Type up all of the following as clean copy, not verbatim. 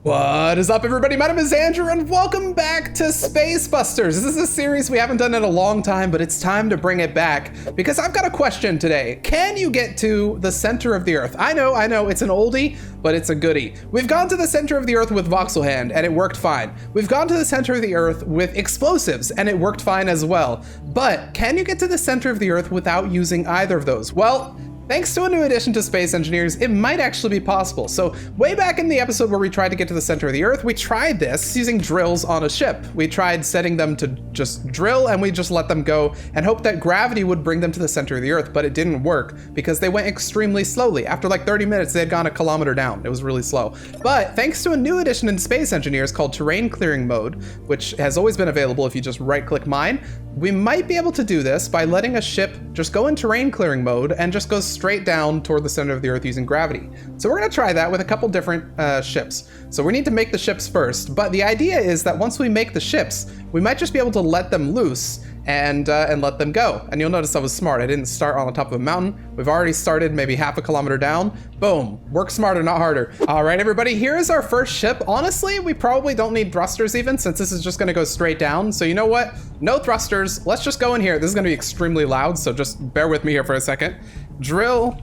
What is up, everybody? My name is Andrew, and welcome back to Space Busters. This is a series we haven't done in a long time, but it's time to bring it back because I've got a question today. Can you get to the center of the Earth? I know, it's an oldie, but it's a goodie. We've gone to the center of the Earth with Voxel Hand, and it worked fine. We've gone to the center of the Earth with explosives, and it worked fine as well. But can you get to the center of the Earth without using either of those? Well, thanks to a new addition to Space Engineers, it might actually be possible. So way back in the episode where we tried to get to the center of the Earth, we tried this using drills on a ship. We tried setting them to just drill, and we just let them go and hope that gravity would bring them to the center of the Earth, but it didn't work because they went extremely slowly. After like 30 minutes, they had gone a kilometer down. It was really slow. But thanks to a new addition in Space Engineers called Terrain Clearing Mode, which has always been available if you just right-click mine, we might be able to do this by letting a ship just go in terrain clearing mode and just go straight down toward the center of the Earth using gravity. So we're gonna try that with a couple different ships. So we need to make the ships first, but the idea is that once we make the ships, we might just be able to let them loose and let them go. And you'll notice I was smart. I didn't start on the top of a mountain. We've already started maybe half a kilometer down. Boom, work smarter, not harder. All right, everybody, here is our first ship. Honestly, we probably don't need thrusters even, since this is just gonna go straight down. So you know what? No thrusters, let's just go in here. This is gonna be extremely loud, so just bear with me here for a second. Drill,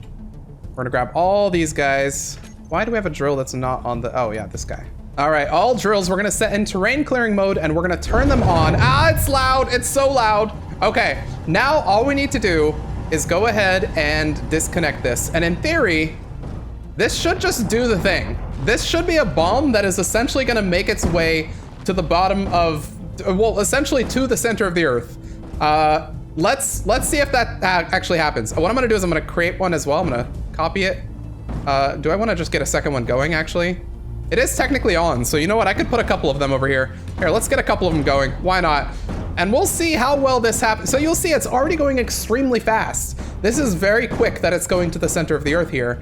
we're gonna grab all these guys. Why do we have a drill that's not on the, oh yeah, this guy. All right, all drills, we're gonna set in terrain clearing mode and we're gonna turn them on. Ah, it's loud, it's so loud. Okay, now all we need to do is go ahead and disconnect this. And in theory, this should just do the thing. This should be a bomb that is essentially gonna make its way to the bottom of, well, essentially to the center of the Earth. Let's see if that actually happens. What I'm gonna do is I'm gonna create one as well. I'm gonna copy it. Do I wanna just get a second one going actually? It is technically on, so you know what? I could put a couple of them over here. Here, let's get a couple of them going. Why not? And we'll see how well this happens. So you'll see it's already going extremely fast. This is very quick that it's going to the center of the Earth here,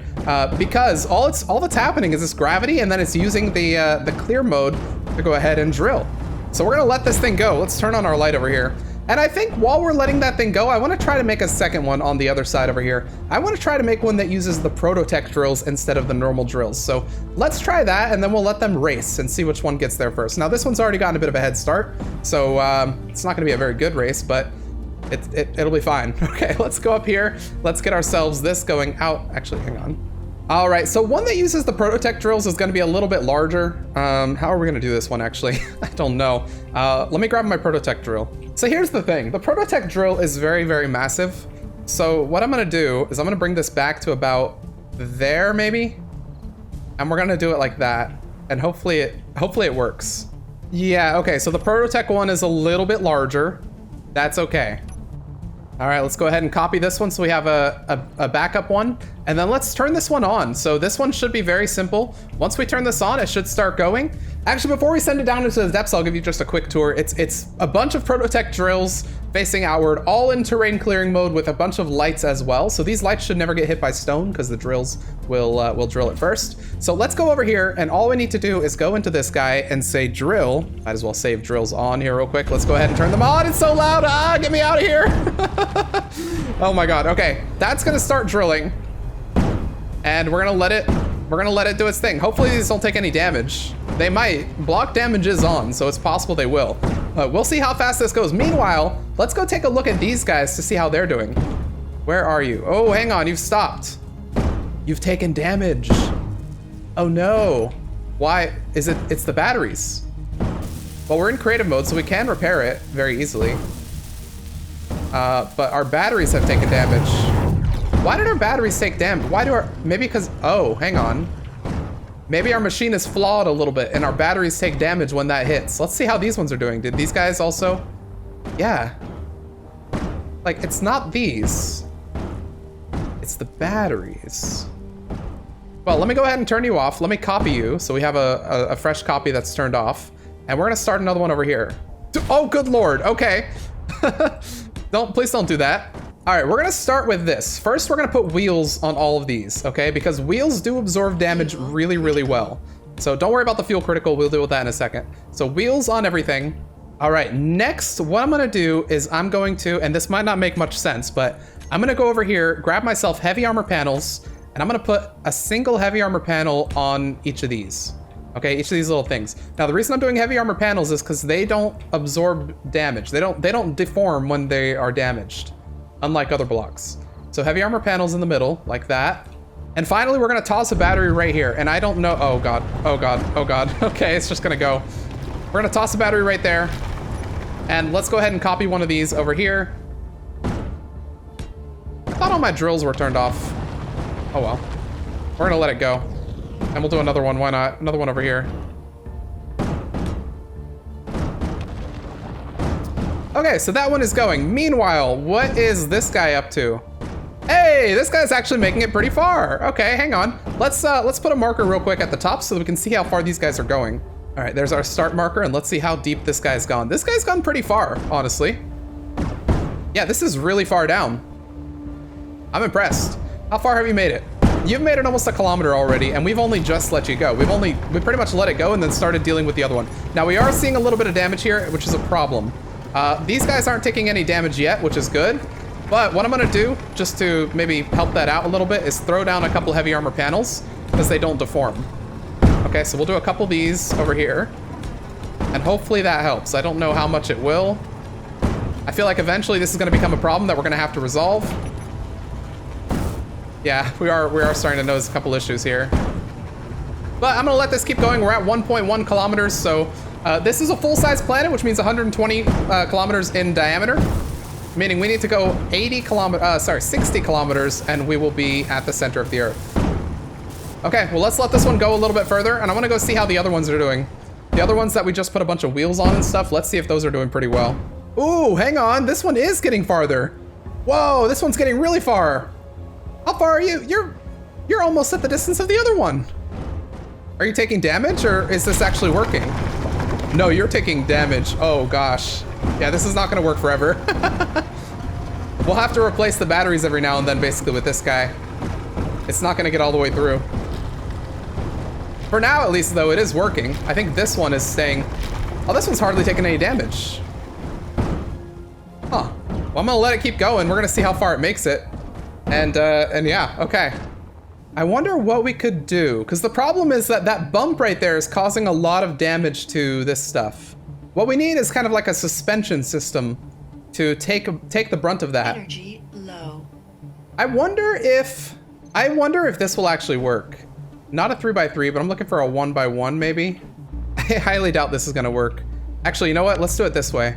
because all that's happening is this gravity, and then it's using the clear mode to go ahead and drill. So we're gonna let this thing go. Let's turn on our light over here. And I think while we're letting that thing go, I want to try to make a second one on the other side over here. I want to try to make one that uses the Prototech drills instead of the normal drills. So let's try that, and then we'll let them race and see which one gets there first. Now this one's already gotten a bit of a head start, so it's not going to be a very good race, but it'll be fine. Okay, let's go up here. Let's get ourselves this going out. Actually, hang on. All right, so one that uses the Prototech drills is going to be a little bit larger. How are we going to do this one, actually? I don't know. Let me grab my Prototech drill. So here's the thing. The Prototech drill is very, very massive. So what I'm going to do is I'm going to bring this back to about there, maybe. And we're going to do it like that. And hopefully it works. Yeah, okay, so the Prototech one is a little bit larger. That's okay. All right, let's go ahead and copy this one so we have a backup one. And then let's turn this one on. So this one should be very simple. Once we turn this on, it should start going. Actually, before we send it down into the depths, I'll give you just a quick tour. It's a bunch of Prototech drills facing outward, all in terrain clearing mode with a bunch of lights as well. So these lights should never get hit by stone because the drills will drill it first. So let's go over here, and all we need to do is go into this guy and say drill. Might as well save drills on here real quick. Let's go ahead and turn them on. It's so loud. Ah, get me out of here. Oh my God. Okay, that's gonna start drilling. And we're gonna let it do its thing. Hopefully these don't take any damage. They might. Block damage is on, so it's possible they will. We'll see how fast this goes. Meanwhile, let's go take a look at these guys to see how they're doing. Where are you? Oh, hang on, you've stopped. You've taken damage. Oh no. Why? It's the batteries. Well, we're in creative mode, so we can repair it very easily. But our batteries have taken damage. Why did our batteries take damage? Maybe because, oh, hang on. Maybe our machine is flawed a little bit and our batteries take damage when that hits. Let's see how these ones are doing. Did these guys also? Yeah. Like, it's not these. It's the batteries. Well, let me go ahead and turn you off. Let me copy you so we have a fresh copy that's turned off. And we're gonna start another one over here. Oh, good Lord, okay. Please don't do that. All right, we're gonna start with this. First, we're gonna put wheels on all of these, okay? Because wheels do absorb damage really, really well. So don't worry about the fuel critical, we'll deal with that in a second. So wheels on everything. All right, next, what I'm gonna do is I'm going to, and this might not make much sense, but I'm gonna go over here, grab myself heavy armor panels, and I'm gonna put a single heavy armor panel on each of these. Okay, each of these little things. Now, the reason I'm doing heavy armor panels is because they don't absorb damage. They don't deform when they are damaged, unlike other blocks. So heavy armor panels in the middle, like that. And finally, we're gonna toss a battery right here. And I don't know, oh God, oh God, oh God. Okay, it's just gonna go. We're gonna toss a battery right there. And let's go ahead and copy one of these over here. I thought all my drills were turned off. Oh well. We're gonna let it go. And we'll do another one, why not? Another one over here. Okay, so that one is going. Meanwhile, what is this guy up to? Hey, this guy's actually making it pretty far. Okay, hang on. Let's put a marker real quick at the top so that we can see how far these guys are going. All right, there's our start marker, and let's see how deep this guy's gone. This guy's gone pretty far, honestly. Yeah, this is really far down. I'm impressed. How far have you made it? You've made it almost a kilometer already, and we've only just let you go. We pretty much let it go and then started dealing with the other one. Now, we are seeing a little bit of damage here, which is a problem. These guys aren't taking any damage yet, which is good. But what I'm gonna do, just to maybe help that out a little bit, is throw down a couple heavy armor panels, because they don't deform. Okay, so we'll do a couple of these over here. And hopefully that helps. I don't know how much it will. I feel like eventually this is gonna become a problem that we're gonna have to resolve. Yeah, we are starting to notice a couple issues here. But I'm gonna let this keep going. We're at 1.1 kilometers, so this is a full-size planet, which means 120 kilometers in diameter. Meaning we need to go 60 kilometers, and we will be at the center of the Earth. Okay, well, let's let this one go a little bit further, and I want to go see how the other ones are doing. The other ones that we just put a bunch of wheels on and stuff, let's see if those are doing pretty well. Ooh, hang on, this one is getting farther. Whoa, this one's getting really far. How far are you? You're almost at the distance of the other one. Are you taking damage, or is this actually working? No, you're taking damage. Oh gosh. Yeah, this is not gonna work forever. We'll have to replace the batteries every now and then, basically, with this guy. It's not gonna get all the way through. For now, at least, though, it is working. I think this one is staying... Oh, this one's hardly taking any damage. Huh. Well, I'm gonna let it keep going. We're gonna see how far it makes it. And yeah, okay. I wonder what we could do, because the problem is that that bump right there is causing a lot of damage to this stuff. What we need is kind of like a suspension system to take the brunt of that. Energy low. I wonder if this will actually work. Not a 3x3, but I'm looking for a 1x1 maybe. I highly doubt this is gonna work. Actually, you know what? Let's do it this way.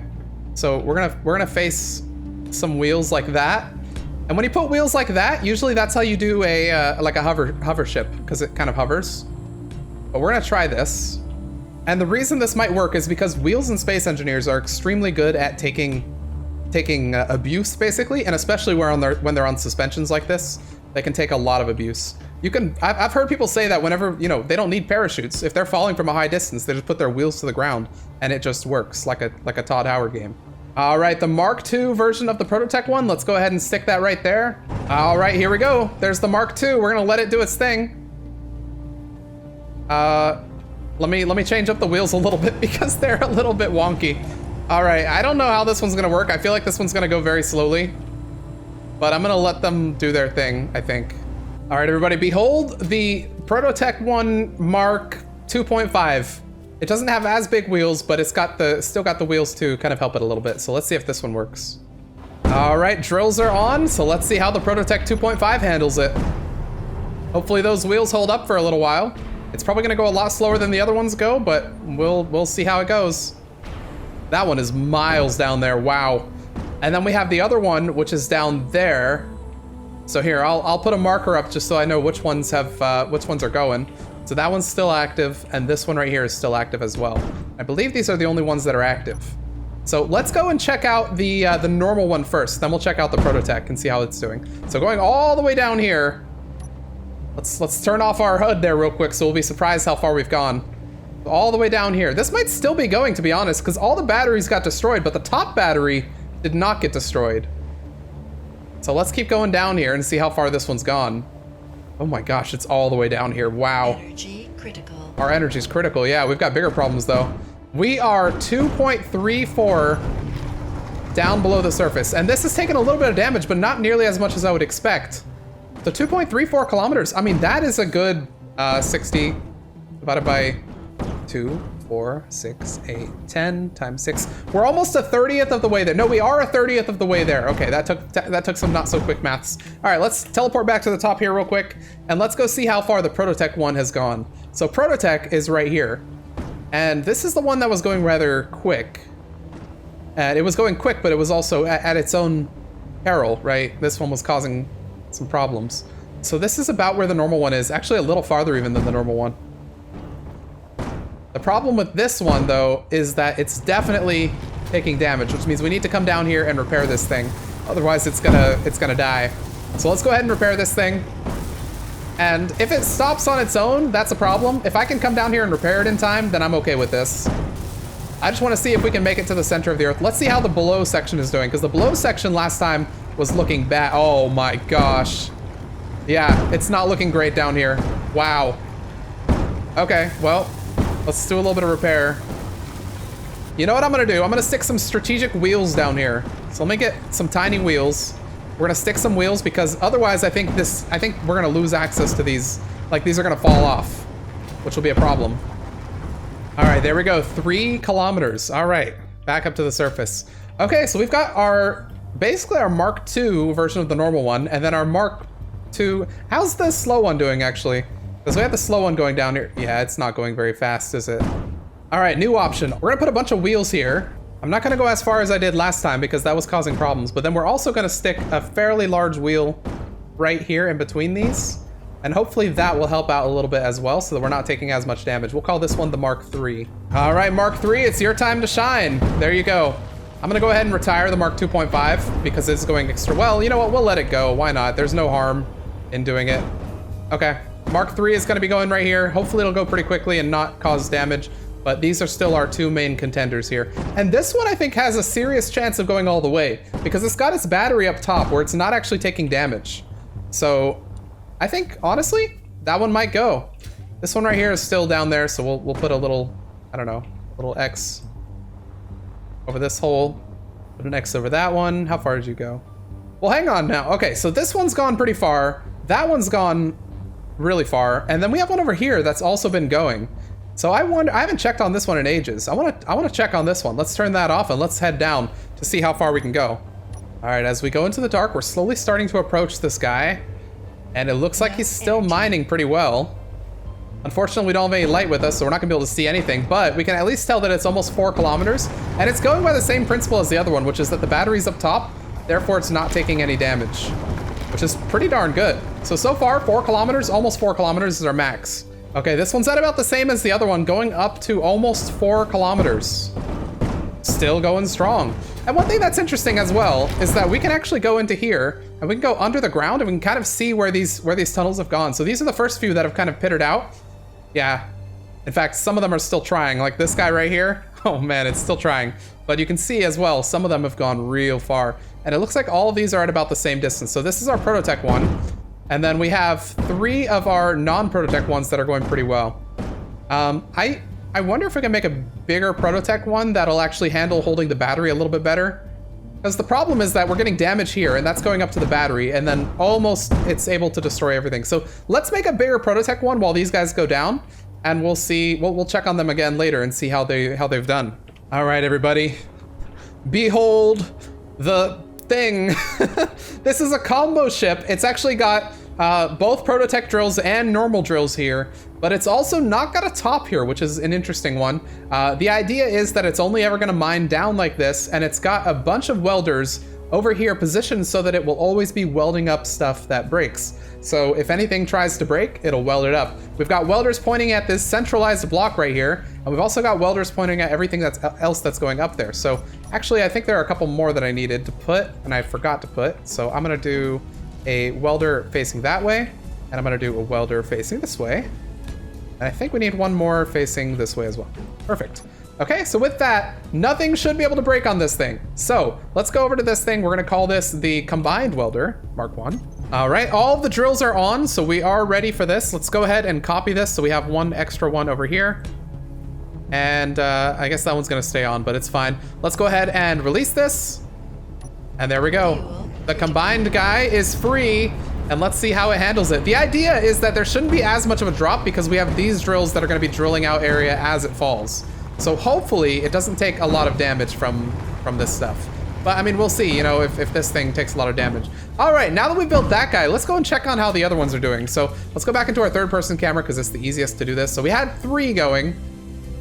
So we're gonna face some wheels like that. And when you put wheels like that, usually that's how you do a like a hover ship, because it kind of hovers. But we're gonna try this. And the reason this might work is because wheels and space engineers are extremely good at taking abuse, basically, and especially when they're on suspensions like this, they can take a lot of abuse. I've heard people say that whenever, you know, they don't need parachutes. If they're falling from a high distance, they just put their wheels to the ground, and it just works like a Todd Howard game. All right, the Mark II version of the Prototech one. Let's go ahead and stick that right there. All right, here we go. There's the Mark II. We're gonna let it do its thing. Let me change up the wheels a little bit because they're a little bit wonky. All right, I don't know how this one's gonna work. I feel like this one's gonna go very slowly, but I'm gonna let them do their thing, I think. All right, everybody, behold the Prototech 1 Mark 2.5. It doesn't have as big wheels, but it's still got the wheels to kind of help it a little bit. So let's see if this one works. All right, drills are on. So let's see how the Prototech 2.5 handles it. Hopefully those wheels hold up for a little while. It's probably gonna go a lot slower than the other ones go, but we'll see how it goes. That one is miles down there, wow. And then we have the other one, which is down there. So here, I'll put a marker up just so I know which ones are going. So that one's still active, and this one right here is still active as well. I believe these are the only ones that are active. So let's go and check out the normal one first, then we'll check out the Prototech and see how it's doing. So going all the way down here, let's turn off our HUD there real quick so we'll be surprised how far we've gone. All the way down here. This might still be going, to be honest, because all the batteries got destroyed, but the top battery did not get destroyed. So let's keep going down here and see how far this one's gone. Oh my gosh, it's all the way down here. Wow. Energy critical. Our energy's critical. Yeah, we've got bigger problems though. We are 2.34 down below the surface, and this has taken a little bit of damage, but not nearly as much as I would expect. So 2.34 kilometers. I mean, that is a good 60 divided by 2, 4, 6, 8, 10 times 6. We're almost a 30th of the way there. No, we are a 30th of the way there. Okay, that took some not so quick maths. All right, let's teleport back to the top here real quick, and let's go see how far the Prototech one has gone. So Prototech is right here, and this is the one that was going rather quick. And it was going quick, but it was also at its own peril, right? This one was causing some problems. So this is about where the normal one is, actually a little farther even than the normal one. The problem with this one, though, is that it's definitely taking damage, which means we need to come down here and repair this thing. Otherwise, it's gonna die. So let's go ahead and repair this thing. And if it stops on its own, that's a problem. If I can come down here and repair it in time, then I'm okay with this. I just want to see if we can make it to the center of the earth. Let's see how the below section is doing, because the below section last time was looking bad. Oh my gosh. Yeah, it's not looking great down here. Wow. Okay, well, let's do a little bit of repair. You know what I'm gonna do? I'm gonna stick some strategic wheels down here. So let me get some tiny wheels. We're gonna stick some wheels because otherwise I think we're gonna lose access to these. Like, these are gonna fall off, which will be a problem. All right, there we go. 3 kilometers. All right, back up to the surface. Okay, so we've got basically our Mark II version of the normal one, and then our Mark II. How's the slow one doing, actually? Because we have the slow one going down here. Yeah, it's not going very fast, is it? All right, new option. We're gonna put a bunch of wheels here. I'm not gonna go as far as I did last time because that was causing problems, but then we're also gonna stick a fairly large wheel right here in between these. And hopefully that will help out a little bit as well so that we're not taking as much damage. We'll call this one the Mark III. All right, Mark III, it's your time to shine. There you go. I'm gonna go ahead and retire the Mark 2.5 because it's going extra well. You know what, we'll let it go. Why not? There's no harm in doing it. Okay, Mark III is gonna be going right here. Hopefully it'll go pretty quickly and not cause damage, but these are still our 2 main contenders here. And this one I think has a serious chance of going all the way because it's got its battery up top where it's not actually taking damage. So I think, honestly, that one might go. This one right here is still down there, so we'll put a little, I don't know, a little X over this hole. Put an X over that one. How far did you go? Well, hang on now. Okay, so this one's gone pretty far. That one's gone really far. And then we have one over here that's also been going. So I haven't checked on this one in ages. I want to check on this one. Let's turn that off and let's head down to see how far we can go. All right, as we go into the dark, we're slowly starting to approach this guy. And it looks like he's still mining pretty well. Unfortunately, we don't have any light with us, so we're not gonna be able to see anything, but we can at least tell that it's almost 4 kilometers. And it's going by the same principle as the other one, which is that the battery's up top, therefore it's not taking any damage, which is pretty darn good. So far, 4 kilometers, almost 4 kilometers is our max. Okay, this one's at about the same as the other one, going up to almost 4 kilometers. Still going strong. And one thing that's interesting as well is that we can actually go into here and we can go under the ground and we can kind of see where these tunnels have gone. So these are the first few that have kind of pittered out. Yeah. In fact, some of them are still trying, like this guy right here. Oh man, it's still trying. But you can see as well, some of them have gone real far. And it looks like all of these are at about the same distance. So this is our Prototech one. And then we have 3 of our non-Prototech ones that are going pretty well. I wonder if we can make a bigger Prototech one that'll actually handle holding the battery a little bit better. Because the problem is that we're getting damage here, and that's going up to the battery, and then almost it's able to destroy everything. So let's make a bigger Prototech one while these guys go down, and we'll see. We'll check on them again later and see how they've done. All right, everybody, behold the thing. This is a combo ship. It's actually got both Prototech drills and normal drills here, but it's also not got a top here, which is an interesting one. The idea is that it's only ever gonna mine down like this, and it's got a bunch of welders over here positioned so that it will always be welding up stuff that breaks. So if anything tries to break, it'll weld it up. We've got welders pointing at this centralized block right here, and we've also got welders pointing at everything else that's going up there. So actually, I think there are a couple more that I needed to put, and I forgot to put. So I'm gonna do a welder facing that way, and I'm gonna do a welder facing this way. And I think we need one more facing this way as well. Perfect. Okay, so with that, nothing should be able to break on this thing. So let's go over to this thing. We're gonna call this the combined welder, Mark 1. All right, all of the drills are on, so we are ready for this. Let's go ahead and copy this. So we have one extra one over here. And I guess that one's gonna stay on, but it's fine. Let's go ahead and release this. And there we go. The combined guy is free. and let's see how it handles it. The idea is that there shouldn't be as much of a drop because we have these drills that are going to be drilling out area as it falls. So hopefully it doesn't take a lot of damage from this stuff. But I mean, we'll see, you know, if this thing takes a lot of damage. All right, now that we've built that guy, let's go and check on how the other ones are doing. So let's go back into our third person camera because it's the easiest to do this. So we had 3 going,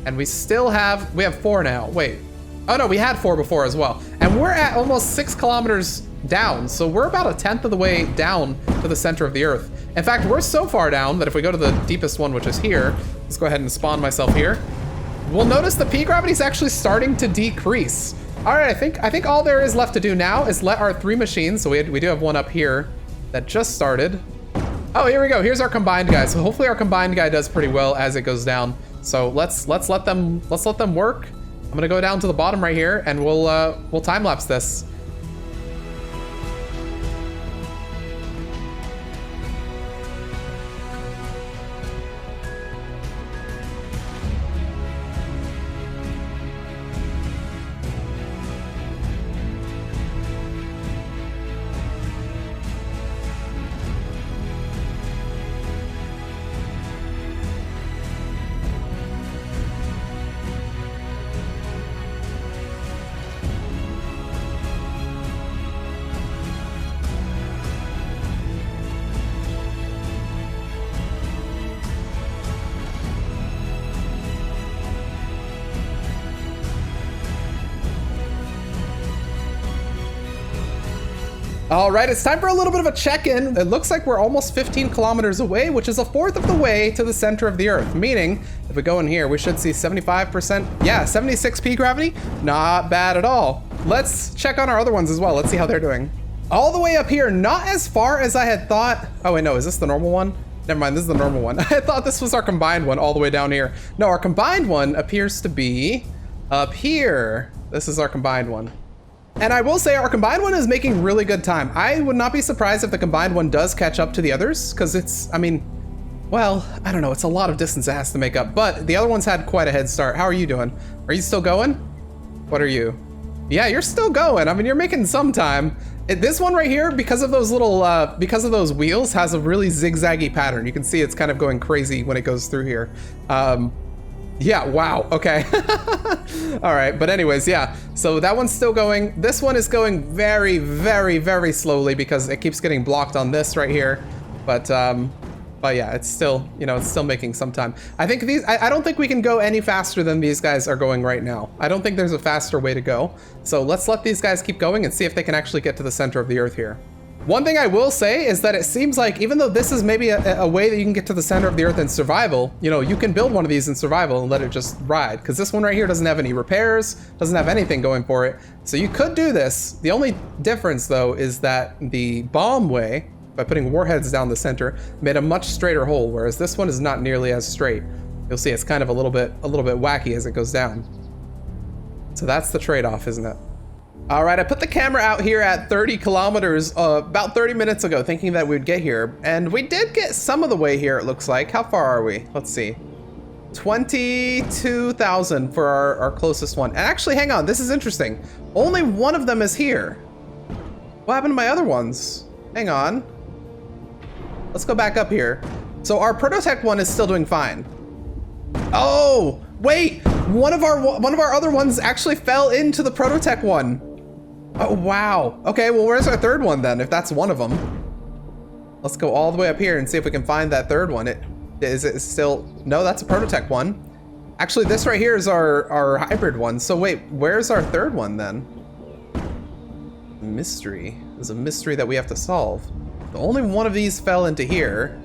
and we have 4 now. Wait. Oh no, we had 4 before as well. And we're at almost 6 kilometers down. So we're about 1/10 of the way down to the center of the Earth. In fact, we're so far down that if we go to the deepest one, which is here, let's go ahead and spawn myself here. We'll notice the P gravity is actually starting to decrease. All right, I think all there is left to do now is let our 3 machines, so we do have one up here that just started. Oh, here we go. Here's our combined guy. So hopefully our combined guy does pretty well as it goes down. So let's let them work. I'm gonna go down to the bottom right here, and we'll time lapse this. All right, it's time for a little bit of a check-in. It looks like we're almost 15 kilometers away, which is 1/4 of the way to the center of the Earth. Meaning, if we go in here, we should see 75%. Yeah, 76 P gravity. Not bad at all. Let's check on our other ones as well. Let's see how they're doing. All the way up here, not as far as I had thought. Oh wait, no, is this the normal one? Never mind, this is the normal one. I thought this was our combined one all the way down here. No, our combined one appears to be up here. This is our combined one. And I will say our combined one is making really good time. I would not be surprised if the combined one does catch up to the others, because it's, I mean, well, I don't know, it's a lot of distance it has to make up, but the other one's had quite a head start. How are you doing? Are you still going? What are you? Yeah, you're still going. I mean, you're making some time. This one right here, because of those little, because of those wheels, has a really zigzaggy pattern. You can see it's kind of going crazy when it goes through here. Yeah, wow, okay. All right, but anyways, yeah. So that one's still going. This one is going very, very, very slowly because it keeps getting blocked on this right here. But yeah, it's still, you know, it's still making some time. I think these, I don't think we can go any faster than these guys are going right now. I don't think there's a faster way to go. So let's let these guys keep going and see if they can actually get to the center of the Earth here. One thing I will say is that it seems like even though this is maybe a way that you can get to the center of the Earth in survival, you know, you can build one of these in survival and let it just ride. Because this one right here doesn't have any repairs, doesn't have anything going for it. So you could do this. The only difference though is that the bomb way, by putting warheads down the center, made a much straighter hole, whereas this one is not nearly as straight. You'll see it's kind of a little bit wacky as it goes down. So that's the trade-off, isn't it? All right, I put the camera out here at 30 kilometers about 30 minutes ago, thinking that we'd get here. And we did get some of the way here, it looks like. How far are we? Let's see. 22,000 for our closest one. And actually, hang on, this is interesting. Only one of them is here. What happened to my other ones? Hang on. Let's go back up here. So our Prototech one is still doing fine. Oh, wait, one of our other ones actually fell into the Prototech one. Oh, wow. Okay, well, where's our third one then, if that's one of them? Let's go all the way up here and see if we can find that third one. Is it still, no, that's a Prototech one. Actually, this right here is our hybrid one. So wait, where's our third one then? Mystery. There's a mystery that we have to solve. The only one of these fell into here.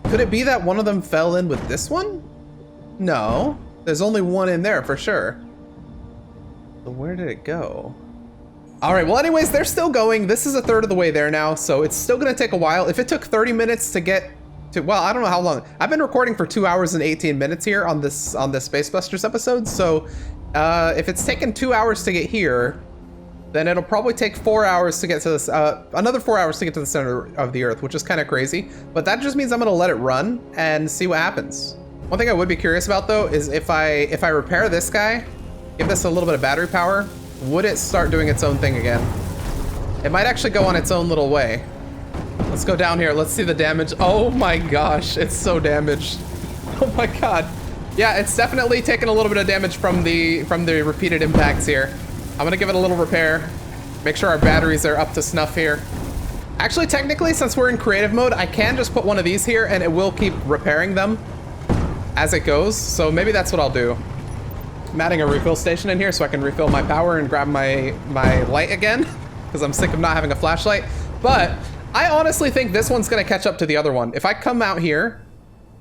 Could it be that one of them fell in with this one? No, there's only one in there for sure. So where did it go? All right, well anyways, they're still going. This is 1/3 of the way there now, so it's still gonna take a while. If it took 30 minutes to get to, well, I don't know how long. I've been recording for 2 hours and 18 minutes here on this Space Busters episode, so if it's taken 2 hours to get here, then it'll probably take 4 hours to get to this, another 4 hours to get to the center of the Earth, which is kind of crazy. But that just means I'm gonna let it run and see what happens. One thing I would be curious about though is if I repair this guy, give this a little bit of battery power, would it start doing its own thing again? It might actually go on its own little way. Let's go down here. Let's see the damage. Oh my gosh, it's so damaged. Oh my god. Yeah, it's definitely taken a little bit of damage from the repeated impacts here. I'm gonna give it a little repair. Make sure our batteries are up to snuff here. Actually, technically, since we're in creative mode, I can just put one of these here and it will keep repairing them as it goes. So maybe that's what I'll do. I'm adding a refill station in here so I can refill my power and grab my light again, because I'm sick of not having a flashlight. But I honestly think this one's gonna catch up to the other one. If I come out here,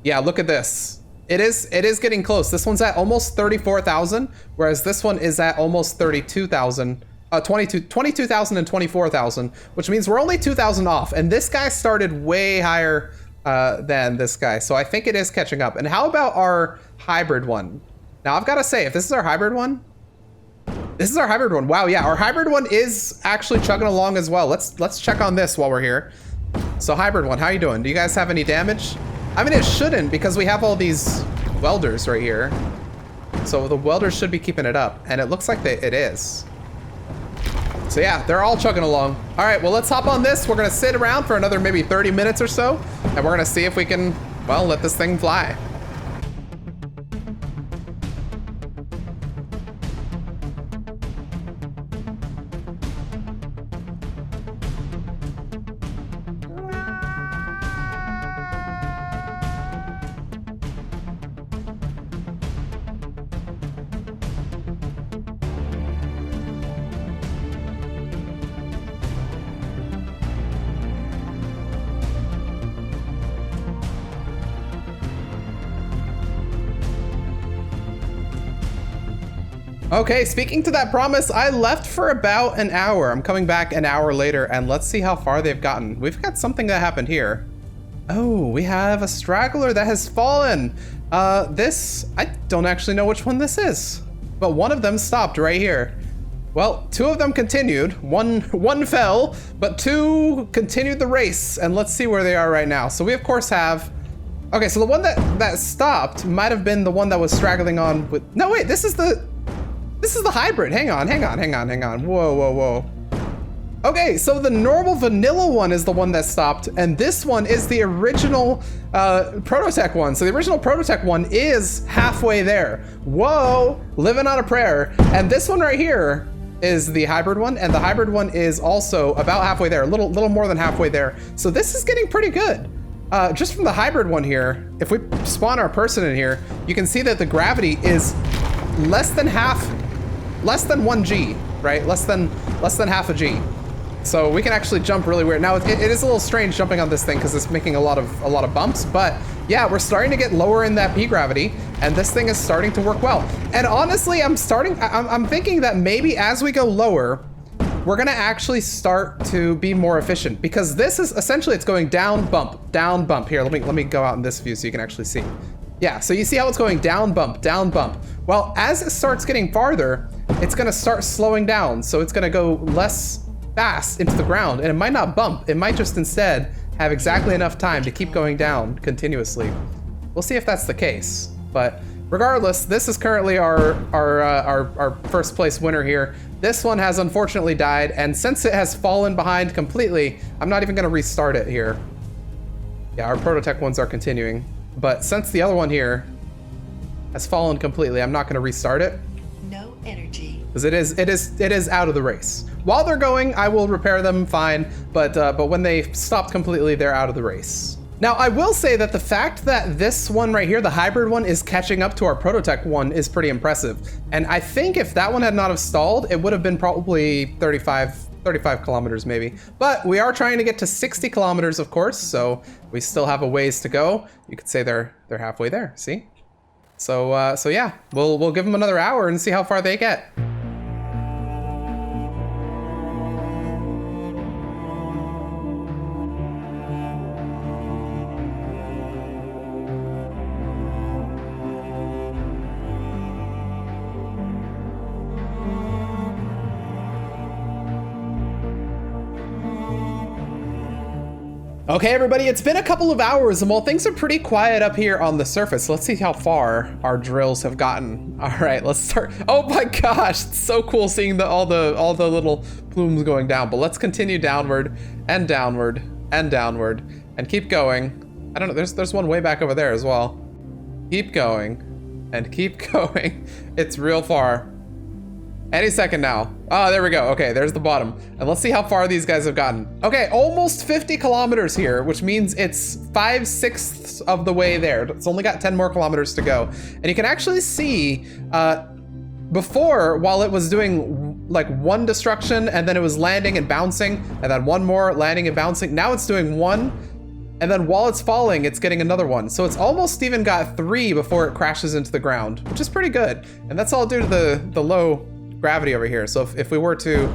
yeah, look at this. It is getting close. This one's at almost 34,000, whereas this one is at almost 32,000. 22,000 and 24,000, which means we're only 2,000 off. And this guy started way higher than this guy. So I think it is catching up. And how about our hybrid one? Now I've got to say, if this is our hybrid one, this is our hybrid one. Wow, yeah, our hybrid one is actually chugging along as well. Let's check on this while we're here. So hybrid one, how you doing? Do you guys have any damage? I mean, it shouldn't, because we have all these welders right here. So the welders should be keeping it up, and it looks like it is. So yeah, they're all chugging along. All right, well, let's hop on this. We're gonna sit around for another maybe 30 minutes or so, and we're gonna see if we can, well, let this thing fly. Okay, speaking to that promise, I left for about an hour. I'm coming back an hour later, and let's see how far they've gotten. We've got something that happened here. Oh, we have a straggler that has fallen. This, I don't actually know which one this is, but one of them stopped right here. Well, two of them continued. One fell, but two continued the race, and let's see where they are right now. So we, of course, have... Okay, so the one that stopped might have been the one that was straggling on with... No, wait, this is the hybrid. Hang on. Whoa. Okay, so the normal vanilla one is the one that stopped, and this one is the original Prototech one. So the original Prototech one is halfway there. Whoa, living on a prayer. And this one right here is the hybrid one, and the hybrid one is also about halfway there, a little more than halfway there. So this is getting pretty good. Just from the hybrid one here, if we spawn our person in here, you can see that the gravity is less than 1 G, right? Less than half a G. So we can actually jump really weird. Now it is a little strange jumping on this thing because it's making a lot of bumps, but yeah, we're starting to get lower in that P gravity, and this thing is starting to work well. And honestly, I'm thinking that maybe as we go lower, we're gonna actually start to be more efficient, because this is essentially, it's going down, bump, down, bump. Here, let me go out in this view so you can actually see. Yeah, so you see how it's going down, bump, down, bump. Well, as it starts getting farther, it's gonna start slowing down. So it's gonna go less fast into the ground, and it might not bump. It might just instead have exactly enough time to keep going down continuously. We'll see if that's the case. But regardless, this is currently our first place winner here. This one has unfortunately died, and since it has fallen behind completely, I'm not even gonna restart it here. Yeah, our Prototech ones are continuing. But since the other one here has fallen completely, I'm not gonna restart it. No energy. Because it is out of the race. While they're going, I will repair them fine, but when they stopped completely, they're out of the race. Now, I will say that the fact that this one right here, the hybrid one, is catching up to our Prototech one is pretty impressive. And I think if that one had not have stalled, it would have been probably 35 kilometers maybe. But we are trying to get to 60 kilometers, of course, so we still have a ways to go. You could say they're halfway there, see? So yeah, we'll give them another hour and see how far they get. Okay, everybody, it's been a couple of hours, and while things are pretty quiet up here on the surface, let's see how far our drills have gotten. All right, let's start. Oh my gosh, it's so cool seeing all the little plumes going down, but let's continue downward and downward and downward, and keep going. I don't know, there's one way back over there as well. Keep going, and keep going. It's real far. Any second now. Oh, there we go. Okay, there's the bottom. And let's see how far these guys have gotten. Okay, almost 50 kilometers here, which means it's 5/6 of the way there. It's only got 10 more kilometers to go. And you can actually see, before, while it was doing like one destruction and then it was landing and bouncing, and then one more landing and bouncing. Now it's doing one, and then while it's falling, it's getting another one. So it's almost even got 3 before it crashes into the ground, which is pretty good. And that's all due to the low gravity over here. So if we were to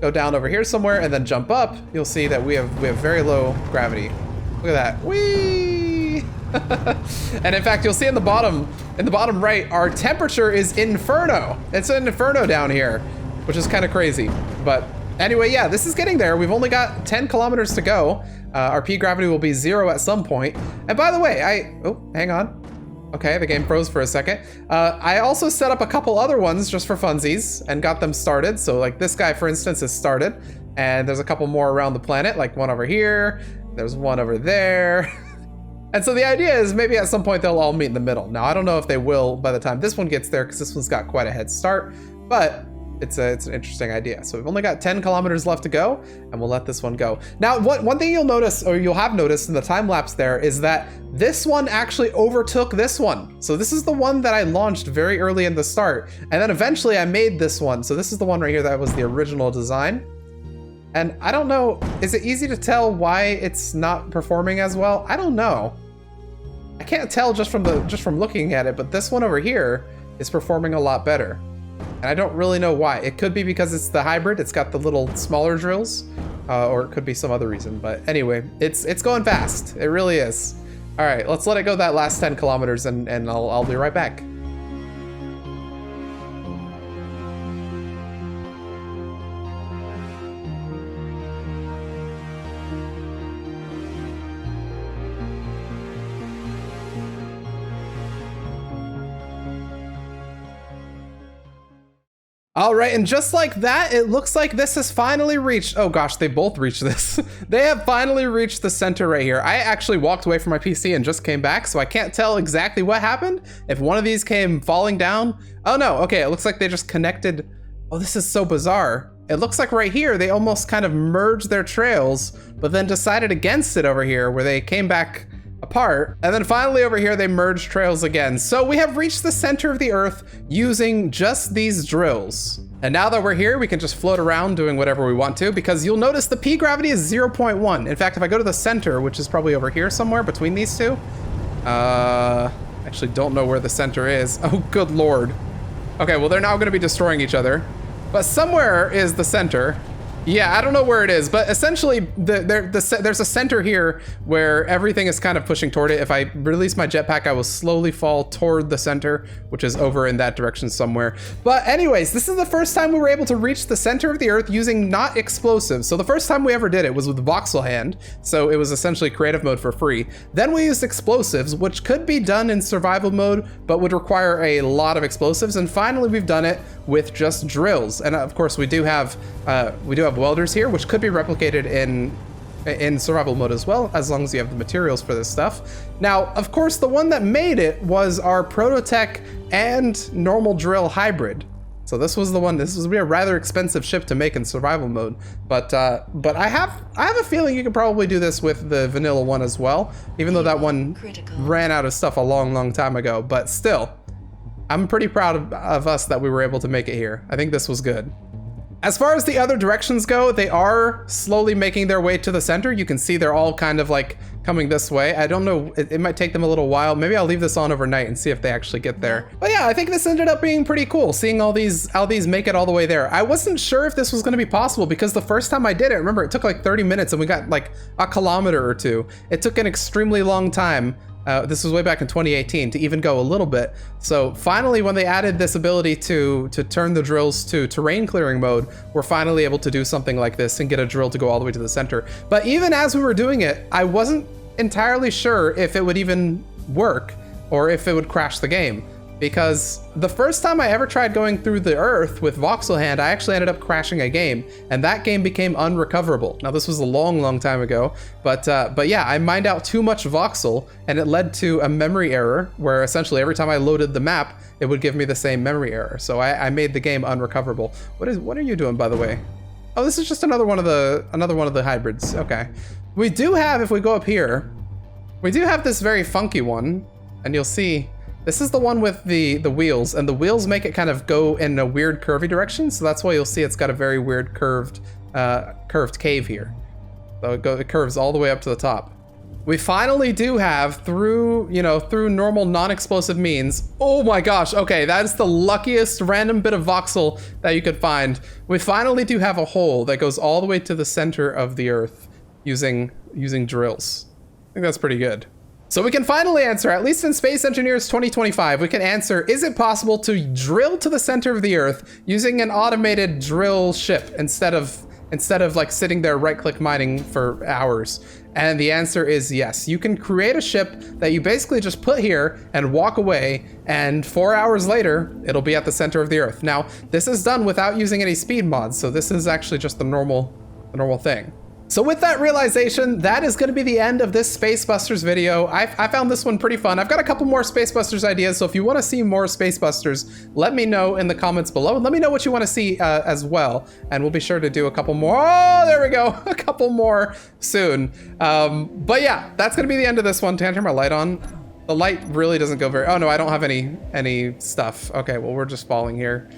go down over here somewhere and then jump up, you'll see that we have very low gravity. Look at that. Whee! And in fact, you'll see in the bottom right, our temperature is inferno. It's an inferno down here, which is kind of crazy. But anyway, yeah, this is getting there. We've only got 10 kilometers to go. Our P gravity will be 0 at some point. And by the way, oh, hang on. Okay, the game froze for a second. I also set up a couple other ones just for funsies and got them started. So like this guy, for instance, is started. And there's a couple more around the planet, like one over here. There's one over there. And so the idea is maybe at some point they'll all meet in the middle. Now, I don't know if they will by the time this one gets there, because this one's got quite a head start, but it's an interesting idea. So we've only got 10 kilometers left to go, and we'll let this one go. Now, one thing you'll notice, or you'll have noticed in the time lapse there, is that this one actually overtook this one. So this is the one that I launched very early in the start, and then eventually I made this one. So this is the one right here that was the original design. And I don't know, is it easy to tell why it's not performing as well? I don't know. I can't tell just from looking at it, but this one over here is performing a lot better. And I don't really know why. It could be because it's the hybrid. It's got the little smaller drills, or it could be some other reason. But anyway, it's going fast. It really is. All right, let's let it go that last 10 kilometers, and I'll be right back. All right, and just like that, it looks like this has finally reached, oh gosh, they both reached this. They have finally reached the center right here. I actually walked away from my PC and just came back, so I can't tell exactly what happened. If one of these came falling down. Oh no, okay, it looks like they just connected. Oh, this is so bizarre. It looks like right here, they almost kind of merged their trails, but then decided against it over here where they came back apart, and then finally over here they merged trails again. So we have reached the center of the earth using just these drills. And now that we're here, we can just float around doing whatever we want to, because you'll notice the P gravity is 0.1. In fact, if I go to the center, which is probably over here somewhere between these two, actually don't know where the center is. Oh, good Lord. Okay, well, they're now going to be destroying each other, but somewhere is the center. Yeah, I don't know where it is, but essentially there's a center here where everything is kind of pushing toward it. If I release my jetpack, I will slowly fall toward the center, which is over in that direction somewhere. But anyways, this is the first time we were able to reach the center of the earth using not explosives. So the first time we ever did it was with voxel hand. So it was essentially creative mode for free. Then we used explosives, which could be done in survival mode, but would require a lot of explosives. And finally, we've done it with just drills. And of course, we do have welders here, which could be replicated in survival mode as well, as long as you have the materials for this stuff. Now, of course, the one that made it was our Prototech and normal drill hybrid. So this was the one. This was a rather expensive ship to make in survival mode, but I have a feeling you could probably do this with the vanilla one as well, even though that one ran out of stuff a long time ago. But still, I'm pretty proud of us that we were able to make it here. I think this was good. As far as the other directions go, they are slowly making their way to the center. You can see they're all kind of like coming this way. I don't know, it might take them a little while. Maybe I'll leave this on overnight and see if they actually get there. But yeah, I think this ended up being pretty cool, seeing how these make it all the way there. I wasn't sure if this was gonna be possible because the first time I did it, remember, it took like 30 minutes and we got like a kilometer or two. It took an extremely long time. This was way back in 2018 to even go a little bit. So finally, when they added this ability to turn the drills to terrain clearing mode, we're finally able to do something like this and get a drill to go all the way to the center. But even as we were doing it, I wasn't entirely sure if it would even work or if it would crash the game. because the first time I ever tried going through the Earth with Voxel Hand, I actually ended up crashing a game, and that game became unrecoverable. Now this was a long time ago, but yeah, I mined out too much voxel, and it led to a memory error where essentially every time I loaded the map, it would give me the same memory error. So I made the game unrecoverable. What are you doing, by the way? Oh, this is just another one of the hybrids. Okay, we do have, if we go up here, we do have this very funky one, and you'll see. This is the one with the wheels, and the wheels make it kind of go in a weird curvy direction, so that's why you'll see it's got a very weird curved cave here. So it curves all the way up to the top. We finally do have, through normal non-explosive means, oh my gosh, okay, that is the luckiest random bit of voxel that you could find. We finally do have a hole that goes all the way to the center of the Earth using drills. I think that's pretty good. So we can finally answer, at least in Space Engineers 2025, we can answer, is it possible to drill to the center of the Earth using an automated drill ship instead of like sitting there right-click mining for hours? And the answer is yes. You can create a ship that you basically just put here and walk away, and 4 hours later, it'll be at the center of the Earth. Now, this is done without using any speed mods, so this is actually just the normal thing. So with that realization, that is going to be the end of this Space Busters video. I found this one pretty fun. I've got a couple more Space Busters ideas, so if you want to see more Space Busters, let me know in the comments below. And let me know what you want to see as well, and we'll be sure to do a couple more. Oh, there we go. A couple more soon. But yeah, that's going to be the end of this one. Can I turn my light on? The light really doesn't go very... Oh, no, I don't have any stuff. Okay, well, we're just falling here.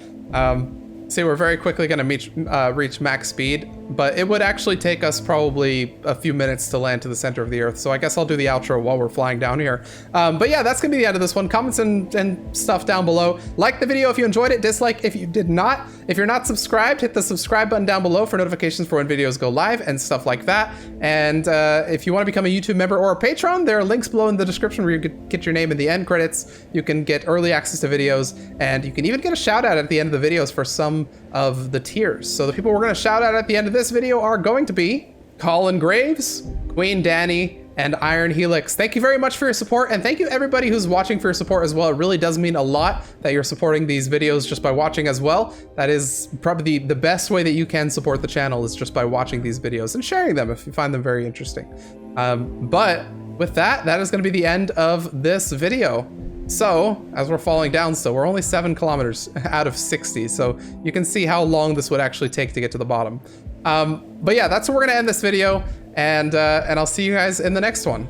See, we're very quickly going to reach max speed, but it would actually take us probably a few minutes to land to the center of the Earth. So I guess I'll do the outro while we're flying down here. But yeah, that's going to be the end of this one. Comments and stuff down below. Like the video if you enjoyed it. Dislike if you did not. If you're not subscribed, hit the subscribe button down below for notifications for when videos go live and stuff like that. And if you want to become a YouTube member or a patron, there are links below in the description where you can get your name in the end credits. You can get early access to videos, and you can even get a shout out at the end of the videos for some of the tiers. So the people we're going to shout out at the end of this video are going to be Colin Graves, Queen Danny, and Iron Helix. Thank you very much for your support, and thank you everybody who's watching for your support as well. It really does mean a lot that you're supporting these videos just by watching as well. That is probably the best way that you can support the channel, is just by watching these videos and sharing them if you find them very interesting. But with that is going to be the end of this video. So, as we're falling down still, we're only 7 kilometers out of 60, so you can see how long this would actually take to get to the bottom. But yeah, that's where we're gonna end this video, and I'll see you guys in the next one.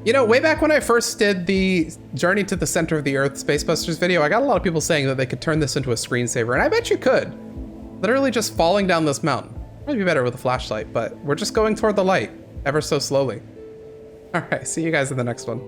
You know, way back when I first did the Journey to the Center of the Earth Space Busters video, I got a lot of people saying that they could turn this into a screensaver, and I bet you could. Literally just falling down this mountain. Might be better with a flashlight, but we're just going toward the light, ever so slowly. All right, see you guys in the next one.